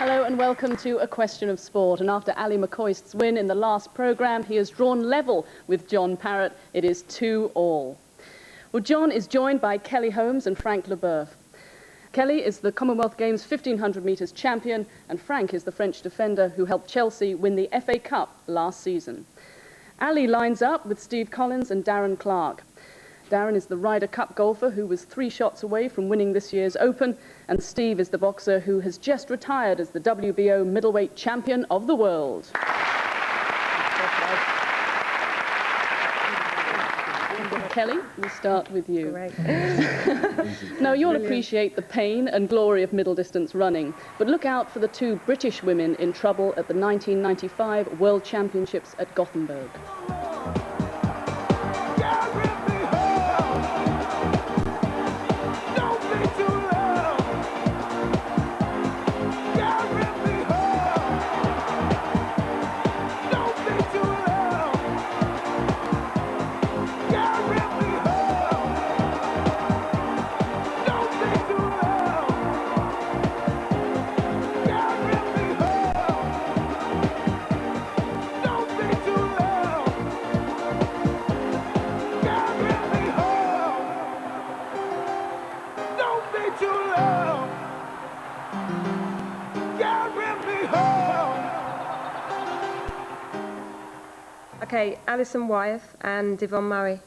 Hello and welcome to A Question of Sport. And after Ally McCoist's win in the last programme, he has drawn level with John Parrott. It is 2-2. Well, John is joined by Kelly Holmes and Frank Leboeuf. Kelly is the Commonwealth Games 1500 metres champion, and Frank is the French defender who helped Chelsea win the FA Cup last season. Ally lines up with Steve Collins and Darren Clarke. Darren is the Ryder Cup golfer who was 3 shots away from winning this year's Open, and Steve is the boxer who has just retired as the WBO middleweight champion of the world. Kelly, we'll start with you. Great. Now, you'll appreciate the pain and glory of middle distance running, but look out for the 2 British women in trouble at the 1995 World Championships at Gothenburg. Okay, Alison Wyeth and Yvonne Murray, I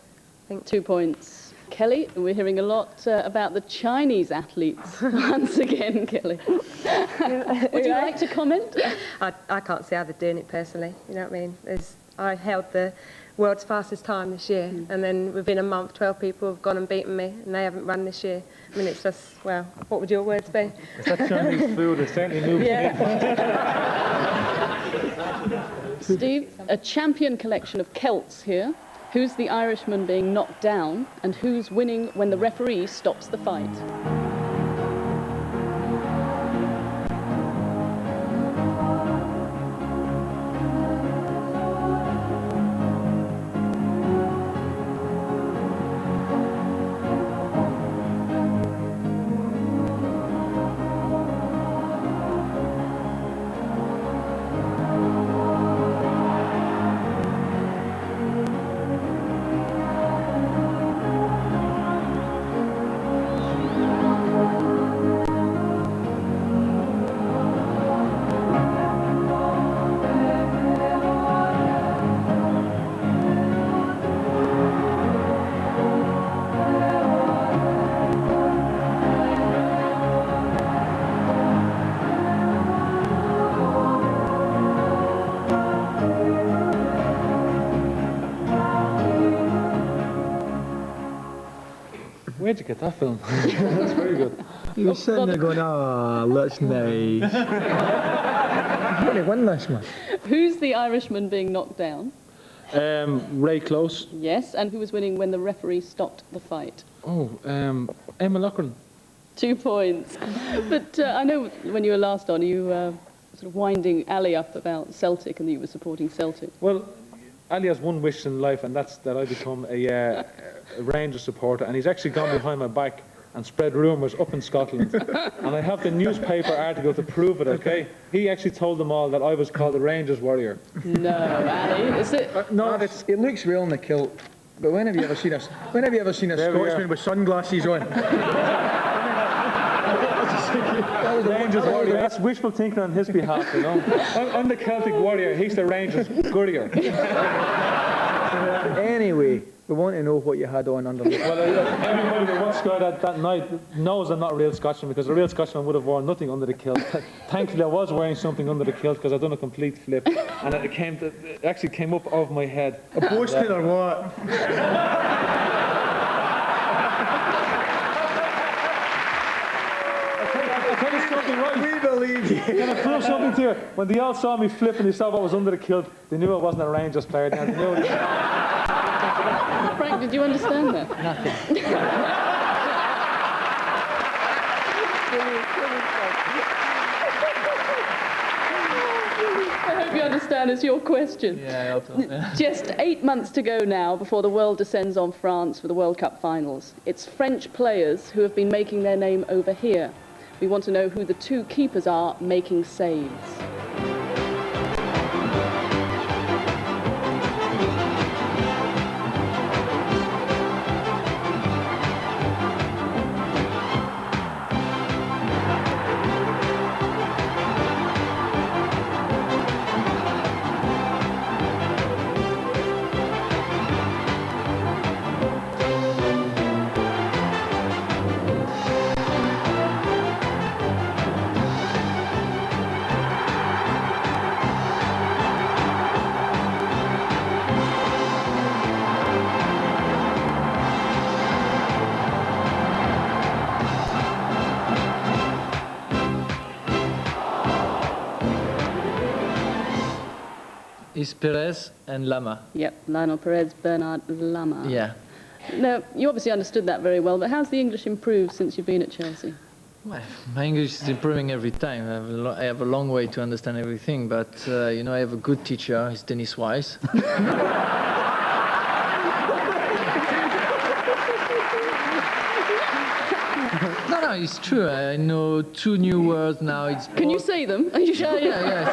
think. 2 points. Kelly, we're hearing a lot about the Chinese athletes once again, Kelly. Would you like to comment? I can't see how they're doing it personally, you know what I mean? I held the world's fastest time this year, and then within a month 12 people have gone and beaten me, and they haven't run this year. I mean, it's just, well, what would your words be? It's that Chinese food, it certainly moves Steve, a champion collection of Celts here. Who's the Irishman being knocked down, and who's winning when the referee stops the fight? Where'd you get that film? That's very good. You were sitting there going, oh, that's nice. You're going to win this, man. Who's the Irishman being knocked down? Ray Close. Yes, and who was winning when the referee stopped the fight? Oh, Emma Loughlin. 2 points. But I know when you were last on, you were sort of winding Ally up about Celtic and that you were supporting Celtic. Well, Ali has one wish in life, and that's that I become a Rangers supporter, and he's actually gone behind my back and spread rumours up in Scotland. And I have the newspaper article to prove it, okay? He actually told them all that I was called the Rangers warrior. No, Ali, is it? No, it looks real in the kilt, but when have you ever seen a Scotsman with sunglasses on? Rangers warrior, that's wishful thinking on his behalf, you know. I'm the Celtic warrior, he's the Rangers courier. Anyway, we want to know what you had on underneath. Well, everybody that watched that night knows I'm not a real Scotsman, because a real Scotsman would have worn nothing under the kilt. Thankfully, I was wearing something under the kilt because I'd done a complete flip, and it actually came up over my head. A boasted or what? We believe you. Can I prove something to you? When they all saw me flip and they saw what was under the kilt, they knew I wasn't a Rangers player. They knew it. Frank, did you understand that? Nothing. I hope you understand it's your question. Yeah, I hope so. Yeah. Just 8 months to go now before the world descends on France for the World Cup finals. It's French players who have been making their name over here. We want to know who the two keepers are making saves. Is Perez and Lama. Yep, Lionel Perez, Bernard Lama. Yeah. Now, you obviously understood that very well, but how's the English improved since you've been at Chelsea? Well, my English is improving every time. I have a long way to understand everything, but you know, I have a good teacher. He's Dennis Wise. No, it's true. I know 2 new words now. It's Can you say them? Are you sure? Yeah, yes.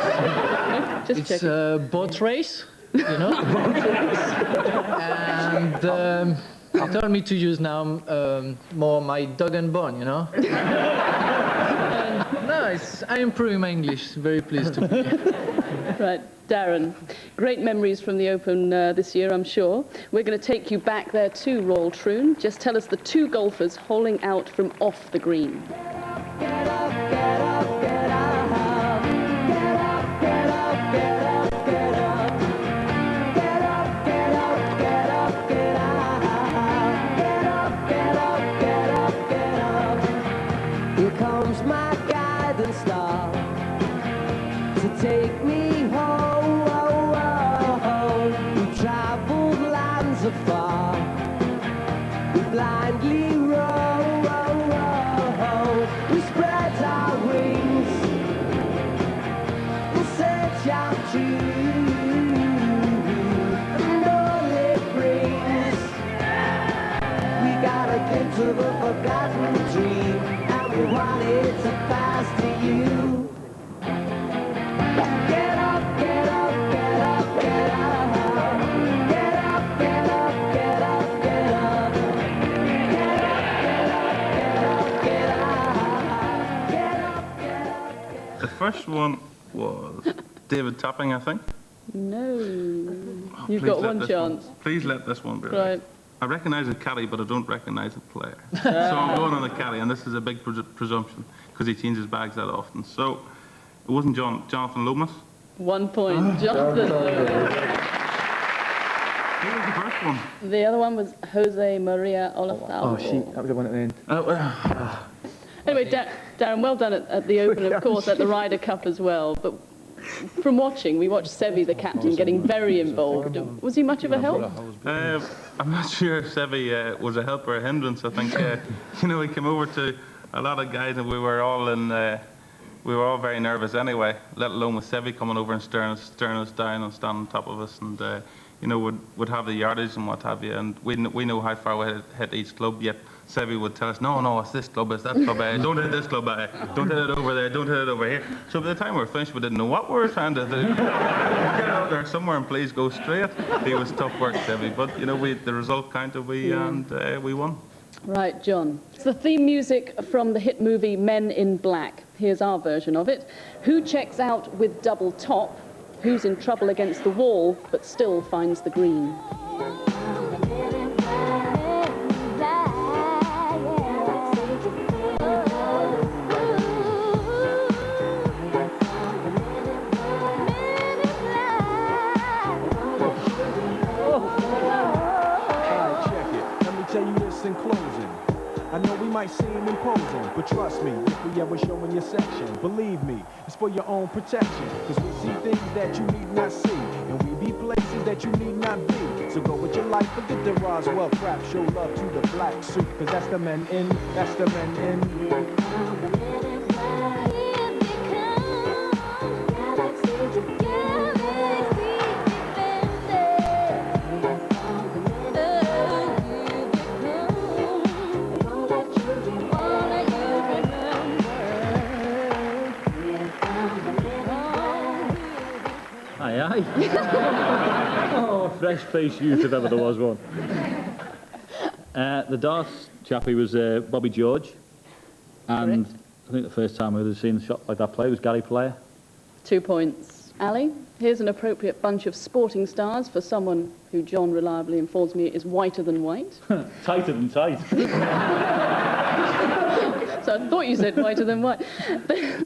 Just It's checking. boat race, you know. And he told me to use now more my dog and bone, you know. And, no, I'm improving my English. Very pleased to be. Right, Darren, great memories from the Open this year, I'm sure. We're going to take you back there too, Royal Troon. Just tell us the 2 golfers holing out from off the green. Get up, get up, get up. Get up, get up, get up, get up. Get up, get up, get up, get up. Get up, get up, get up, get up. Here comes my guiding star to take me home. We traveled lands afar. We blindly row. We spread our wings and search our dreams, and all it brings. We got a glimpse of a forgotten dream, and we want it to pass to you. Get up, get up, get up, get up. Get up, get up, get up, get up. Get up, get up, get up, get up. The first one was David Topping, I think. No. Oh, You've please got let one this chance. Please let this one be Right. right. I recognise a caddy, but I don't recognise a player. So I'm going on the caddy, and this is a big presumption because he changes bags that often. So it wasn't Jonathan Lomas. 1 point. Jonathan. Who was the first one? The other one was Jose Maria Olazabal. Oh, shit, that was the one at the end. Anyway, Darren, well done at the Open, of course, at the Ryder Cup as well. But from watching, we watched Sevi, the captain, getting very involved. Was he much of a help? I'm not sure if Sevi was a help or a hindrance. I think you know, he came over to a lot of guys, and we were all very nervous anyway. Let alone with Sevi coming over and staring us down and standing on top of us, and you know, would have the yardage and what have you. And we know how far we hit each club. Yet Sevi would tell us, no, it's this club, it's that club. Don't hit this club. Don't hit it over there. Don't hit it over here. So by the time we were finished, we didn't know what we were trying to do. Get out there somewhere and please go straight. He was tough work, Sevi. But you know, the result counted. And we won. Right, John. It's the theme music from the hit movie Men in Black. Here's our version of it. Who checks out with double top? Who's in trouble against the wall, but still finds the green? In closing, I know we might seem imposing, but trust me, if we ever show in your section, believe me, it's for your own protection. Cause we see things that you need not see, and we be places that you need not be. So go with your life, forget the Roswell crap, show love to the black suit, cause that's the men in, that's the men in. aye. Oh, fresh faced youth if ever there was one. The darts chappie was Bobby George. And Correct. I think the first time I would have seen a shot like that play was Gary Player. 2 points. Ali, here's an appropriate bunch of sporting stars for someone who John reliably informs me is whiter than white. Tighter than tight. So I thought you said whiter than white.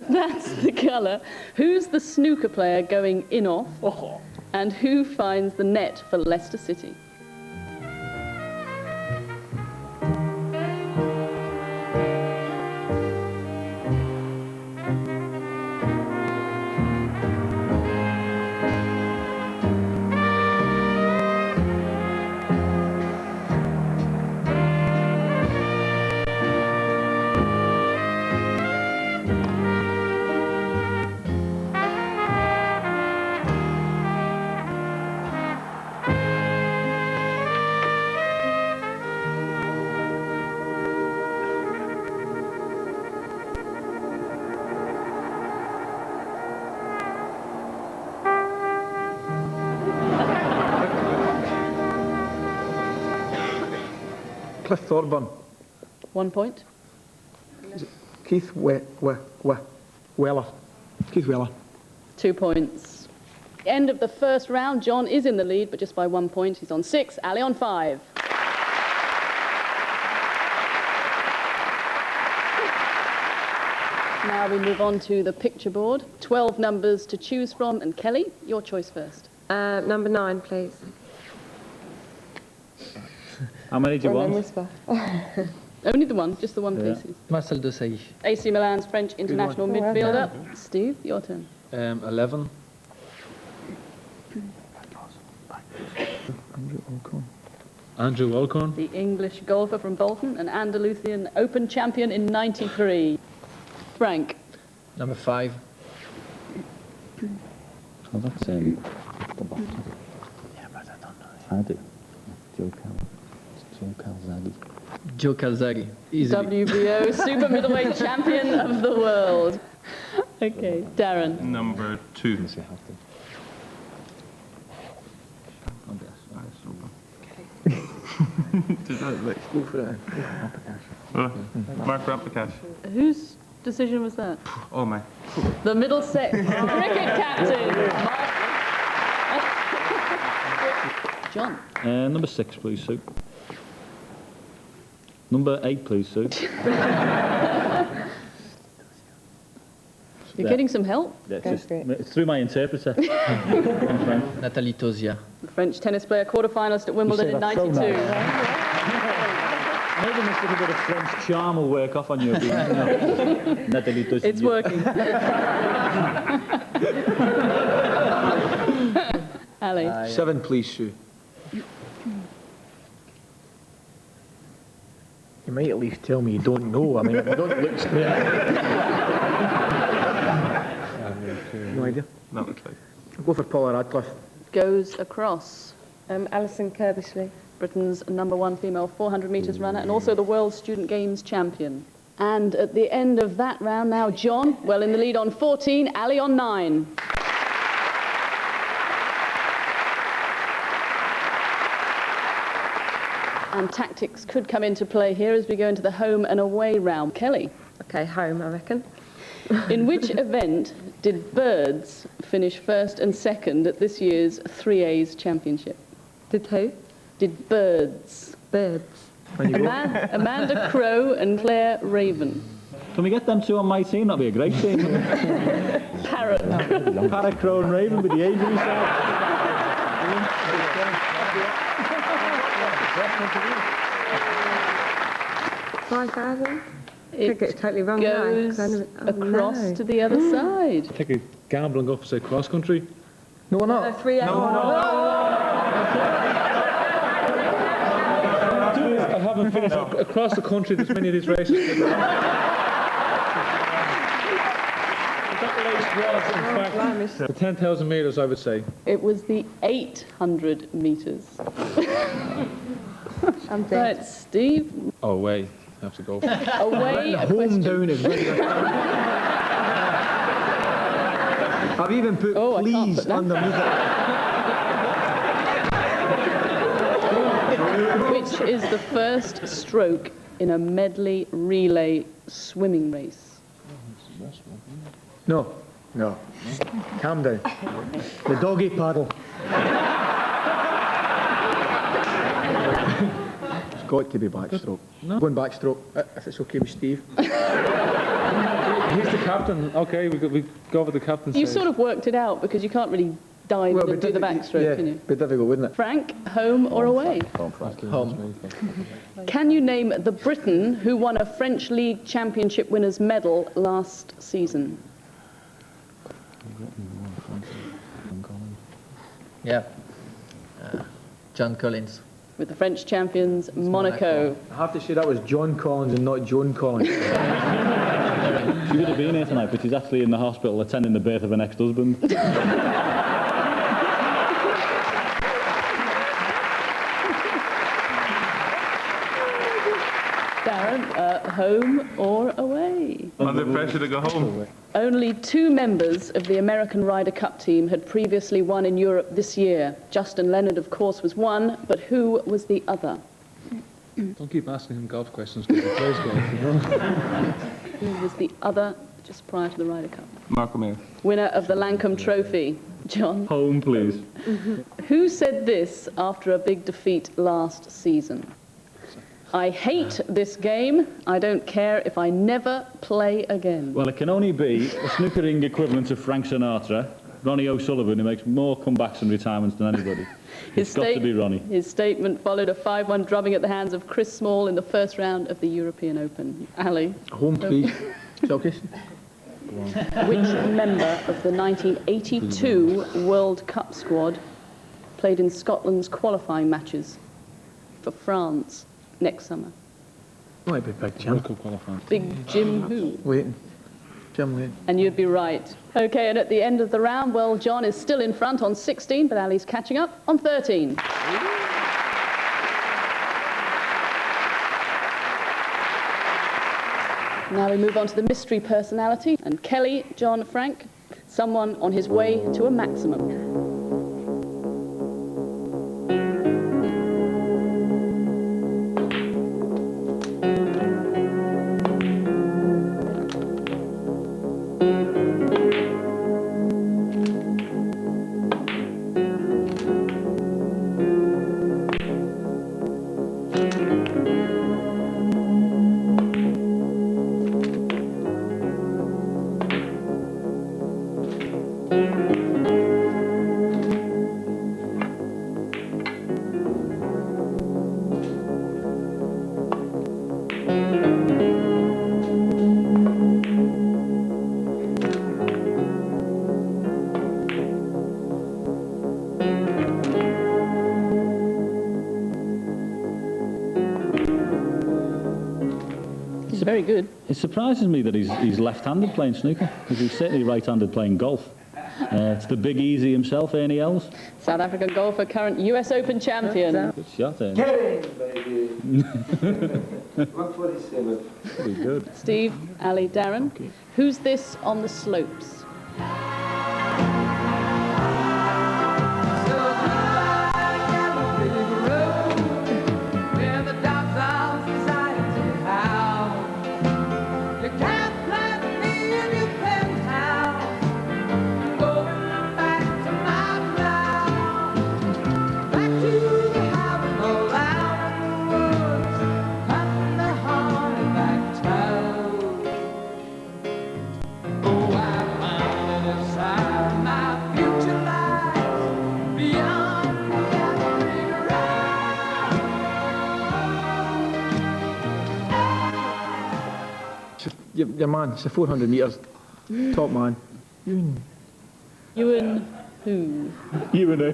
That's the colour. Who's the snooker player going in off? Oh. And who finds the net for Leicester City? Cliff Thorburn. 1 point. Keith Weller. Keith Weller. 2 points. End of the first round. John is in the lead, but just by 1 point. He's on 6. Ali on 5. Now we move on to the picture board. 12 numbers to choose from. And Kelly, your choice first. Number 9, please. How many do you And then want? whisper. Only the one, just the one, Yeah. please. Marcel Desailly. AC Milan's French international one. midfielder. Steve, your turn. 11. Andrew Alcorn. The English golfer from Bolton, an Andalusian Open champion in '93. Frank. Number 5. Oh, that's the bottom. Yeah, but I don't know. I do. Joe Calzaghe. Joe Calzaghe. Easily. WBO super middleweight champion of the world. Okay, Darren. Number 2. Go for it. Mark Rappacash. Whose decision was that? Oh my. The Middlesex cricket captain. John. Number 6, please, Sue. Number 8, please, Sue. You're getting some help. Yeah, Go for it. it's through my interpreter. Nathalie Tosia. The French tennis player, quarterfinalist at Wimbledon in that so '92. Maybe this little bit of French charm will work off on you. Nathalie Tosia. It's working. Ali. 7, please, Sue. You might at least tell me you don't know. I mean, if you don't look straight. No idea. Not a clue. I'll go for Paula Radcliffe. Goes across. Alison Kirbishley. Britain's #1 female 400 metres runner and also the World Student Games champion. And at the end of that round now, John, well in the lead on 14, Ali on 9. And tactics could come into play here as we go into the home and away round. Kelly, Okay, home, I reckon. in which event did Birds finish first and second at this year's 3A's championship? Did who? Did Birds. Birds. Amanda Crow and Claire Raven. Can we get them two on my team? That'd be a great team. Parrott. Parrott, Crow and Raven with the injury side. 5,000? It Could get totally wrong now, 'cause I goes never- oh, across no. to the other side. Take a gamble and go for, say, cross country. No, we're No, not. 3 I haven't finished across the country. There's many of these races. That race was, in fact, the 10,000 metres, I would say. It was the 800 metres. I'm dead. Right, Steve, Oh, wait. I have to go. away a Home question. down is right. I've even put Oh, I can't please put that. underneath it. Which is the first stroke in a medley relay swimming race? No. Calm down. The doggy paddle. It's got to be backstroke. No. Going backstroke, if it's okay with Steve. He's the captain. Okay, we go with the captain. You sort of worked it out because you can't really dive in and do the backstroke, can you? Bit difficult, wouldn't it? Frank, home or away? Home. Can you name the Briton who won a French League Championship winners' medal last season? Yeah. John Collins. With the French champions, Monaco. I have to say that was John Collins and not Joan Collins. She would have been here tonight, but she's actually in the hospital attending the birth of an ex-husband. Darren, home or away? Under pressure to go home. Only 2 members of the American Ryder Cup team had previously won in Europe this year. Justin Leonard, of course, was one, but who was the other? Don't keep asking him golf questions because he plays golf, you know. Who was the other just prior to the Ryder Cup? Mark O'Meara. Winner of the Lancome Trophy, John. Home, please. Who said this after a big defeat last season? I hate this game. I don't care if I never play again. Well, it can only be a snookering equivalent of Frank Sinatra, Ronnie O'Sullivan, who makes more comebacks and retirements than anybody. It's got to be Ronnie. His statement followed a 5-1 drubbing at the hands of Chris Small in the first round of the European Open. Ali? Home, please. Selkies. Which member of the 1982 World Cup squad played in Scotland's qualifying matches for France next summer? Might be Big Jim. Big Jim who? Waiting. Jim Waiting. And you'd be right. OK, and at the end of the round, well, John is still in front on 16, but Ali's catching up on 13. Now we move on to the mystery personality. And Kelly, John, Frank, someone on his way to a maximum. Very good. It surprises me that he's left-handed playing snooker, because he's certainly right-handed playing golf. It's the Big Easy himself, Ernie Els. South African golfer, current US Open champion. Good shot, Ernie. Get in, baby. 147. Pretty good. Steve, Ali, Darren. Okay. Who's this on the slopes? Your man, it's a 400 metres. Top man. Ewan who? You and who?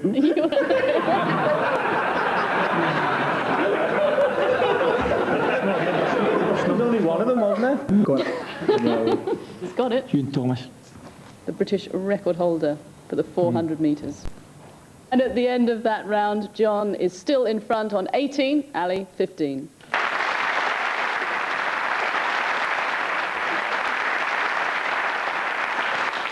There's only one of them, wasn't there? Got it. He's got it. Ewan Thomas. The British record holder for the 400 metres. And at the end of that round, John is still in front on 18, Ali 15.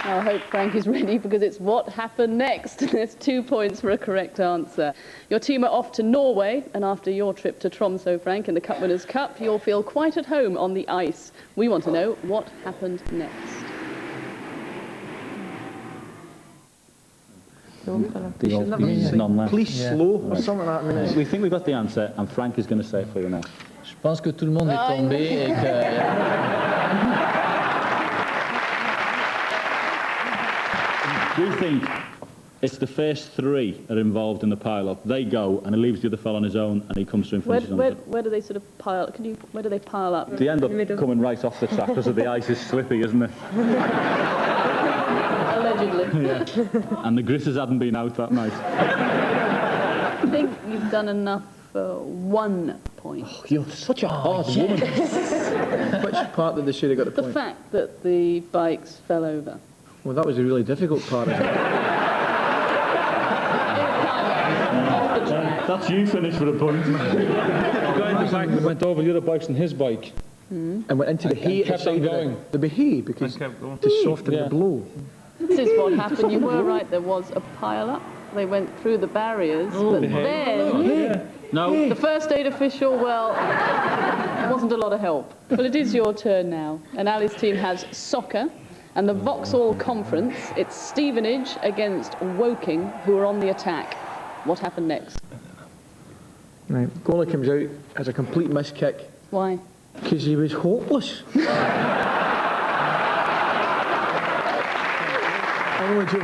I hope Frank is ready because it's what happened next. There's 2 points for a correct answer. Your team are off to Norway, and after your trip to Tromsø, Frank, in the Cup Winners' Cup, you'll feel quite at home on the ice. We want to know what happened next. Please slow or something like that. We think we've got the answer, and Frank is going to say it for you now. Je pense que tout le monde est tombé et que... We think it's the first 3 are involved in the pile-up. They go, and he leaves the other fella on his own, and he comes through and finishes on it. Where do they sort of pile? Where do they pile up? They end up coming right off the track because of the ice is slippy, isn't it? Allegedly. Yeah. And the gritters hadn't been out that night. I think you've done enough for 1 point. Oh, you're such a hard woman. Which part did they should have got the The point? fact that the bikes fell over. Well, that was a really difficult part of it. That's you finished for a point. The guy in the back that went over the other bikes on his bike. And went into the hay kept on going. The hay because to soften the blow. This is what happened. You were right. There was a pile-up. They went through the barriers, but then No. the first aid official, well, wasn't a lot of help. Well, it is your turn now, and Ali's team has soccer. And the Vauxhall Conference, it's Stevenage against Woking, who are on the attack. What happened next? Right, goalie comes out, has a complete miss kick. Why? Because he was hopeless.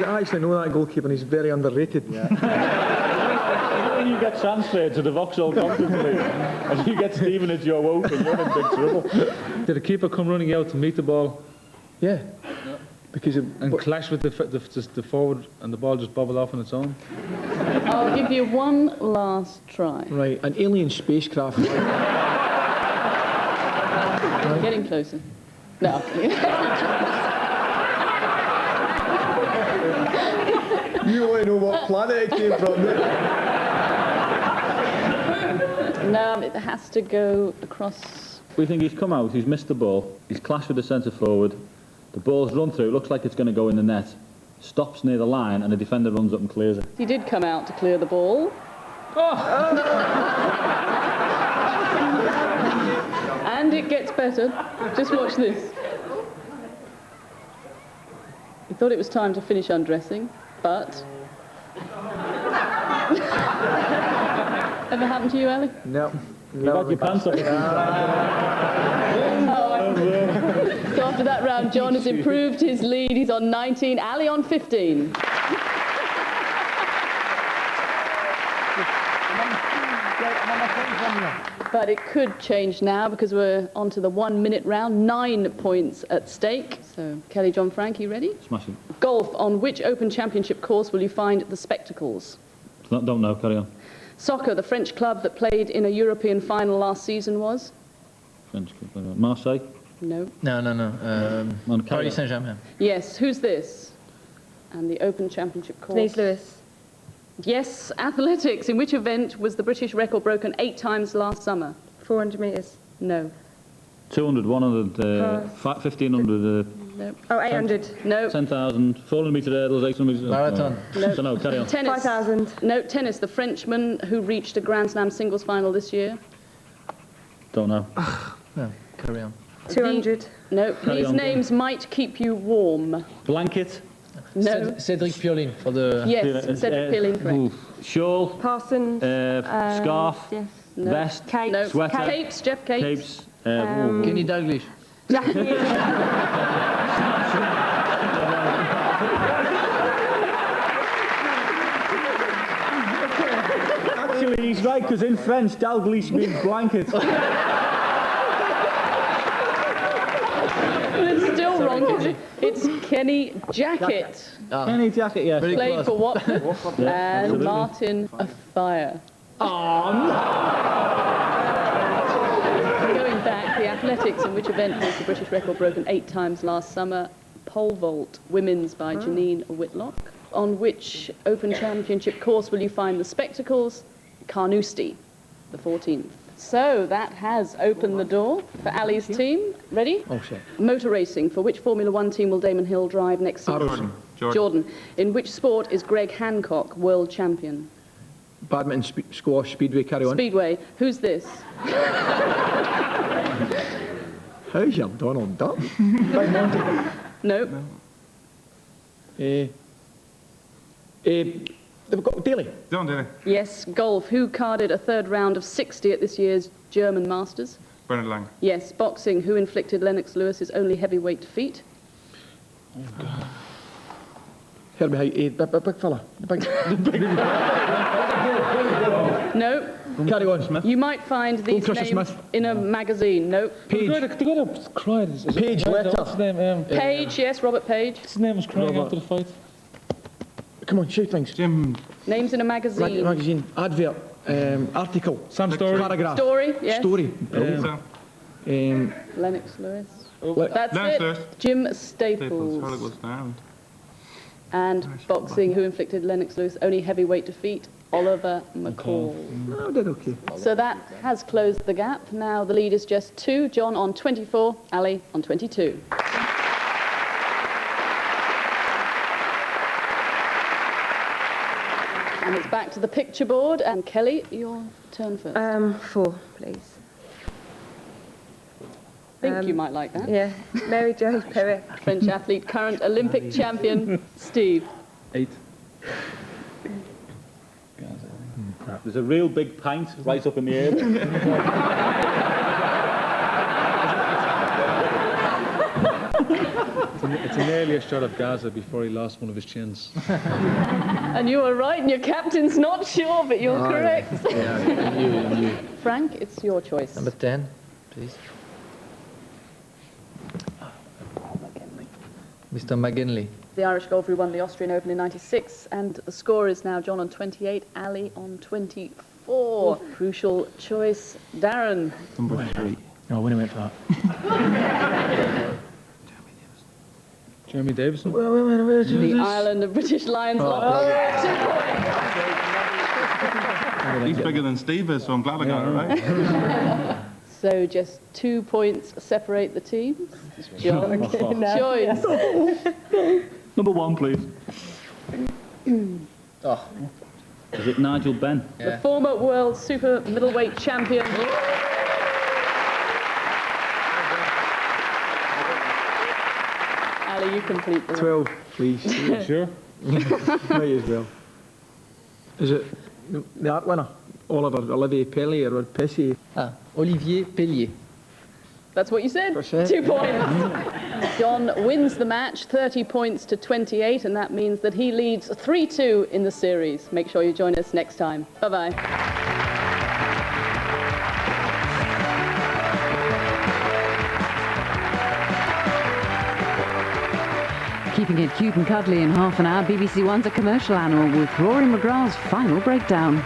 I actually know that goalkeeper and he's very underrated. Yeah. When you get transferred to the Vauxhall Conference League and you get Stevenage, you're Woking, you're in big trouble. Did the keeper come running out to meet the ball? Yeah. Because and clash with the forward, and the ball just bobbled off on its own? I'll give you one last try. Right, an alien spacecraft. Getting closer. No. You want to know what planet it came from? No, it has to go across. We think he's come out, he's missed the ball, he's clashed with the centre forward, the ball's run through, it looks like it's going to go in the net, stops near the line, and the defender runs up and clears it. He did come out to clear the ball. And it gets better. Just watch this. He thought it was time to finish undressing, but... Ever happened to you, Ali? No. You got your pants up. So after that round, John has improved his lead. He's on 19, Ali on 15. But it could change now because we're on to the 1 minute round. 9 points at stake. So, Kelly, John, Frank, you ready? Smashing. Golf. On which Open Championship course will you find the spectacles? Don't know, carry on. Soccer. The French club that played in a European final last season was? French club. Marseille? No. No. Paris Saint-Germain. Yes. Who's this? And the Open Championship course? Denise Lewis. Yes, athletics. In which event was the British record broken 8 times last summer? 400 metres. No. 200, 100, 1500, No. Oh, 800. No. 10,000, 400 metre hurdles, 800 metres... Marathon. So no, carry on. Tennis. 5,000. No, tennis. The Frenchman who reached a Grand Slam singles final this year? Don't know. No, carry on. 200. No. Carry These on, names might keep you warm. Blanket? No. Cédric Pioline for the... Yes, Cedric Peeling, correct. Shawl? Parsons. Scarf? Yes. No. Vest? Capes. No. Sweater? Capes, Jeff Capes. Capes? Kenny Dalglish. Actually, he's right, because in French, Dalglish means blanket. But it's still wrong. It's Kenny Jackett. Kenny Jackett, yeah. Very Played close. for Watford. And Martin Afire. Going back, the athletics, in which event was the British record broken 8 times last summer? Pole vault, women's by Janine Whitlock. On which Open Championship course will you find the spectacles? Carnoustie, the 14th. So that has opened the door for Ali's team. Ready? Oh, shit. Motor racing. For which Formula One team will Damon Hill drive next season? Jordan. In which sport is Greg Hancock world champion? Badminton, squash, speedway, carry on. Speedway. Who's this? How's your Donald Duck? No. They've got Daly. Don't do it. Yes. Golf. Who carded a third round of 60 at this year's German Masters? Bernard Lang. Yes. Boxing. Who inflicted Lennox Lewis's only heavyweight defeat? Herbie, big fella. No. Carry on, Smith. You might find these Christian names Smith. in a magazine. No. Page. The guy that cried. Page, letter. What's his name? Page. Yes. Robert Page. His name was crying after the fight. Come on, shoot things. Jim. Names in a magazine. Magazine, advert, article. Sam Story. Paragraph. Story. Yes. Story. Lennox Lewis. Let- That's Lennox it. Lewis. Jim Staples. How it Staples. goes down. And boxing. Who inflicted Lennox Lewis only heavyweight defeat? Oliver McCall. Oh, did okay. So that has closed the gap. Now the lead is just 2. John on 24. Ali on 22. And it's back to the picture board. And Kelly, your turn first. 4, please. Think you might like that. Yeah, Mary Jo Parrott. French athlete, current Olympic champion, Steve. 8. There's a real big pint right up in the air. It's an earlier shot of Gaza before he lost one of his chins. And you were right, and your captain's not sure, but you're correct. Yeah, you. Frank, it's your choice. Number 10, please. Mr. McGinley. The Irish golfer who won the Austrian Open in '96, and the score is now John on 28, Ali on 24. Crucial choice, Darren. Number 3. No, when I went for that. Jeremy Davison. The Ireland of British Lions. He's bigger than Steve is, so I'm glad I got it right. So just 2 points separate the teams. John, choice. Number 1, please. Oh, Is it Nigel Benn? The former world super middleweight champion. Ali, you complete the 12, please. Sure. Might as well. Is it the art winner? Olivier Pellier or Pessy? Olivier Pellier. That's what you said. That's it. 2 points. John wins the match, 30 points to 28, and that means that he leads 3-2 in the series. Make sure you join us next time. Bye-bye. Keeping it cute and cuddly in half an hour, BBC One's A Commercial Animal with Rory McGrath's final breakdown.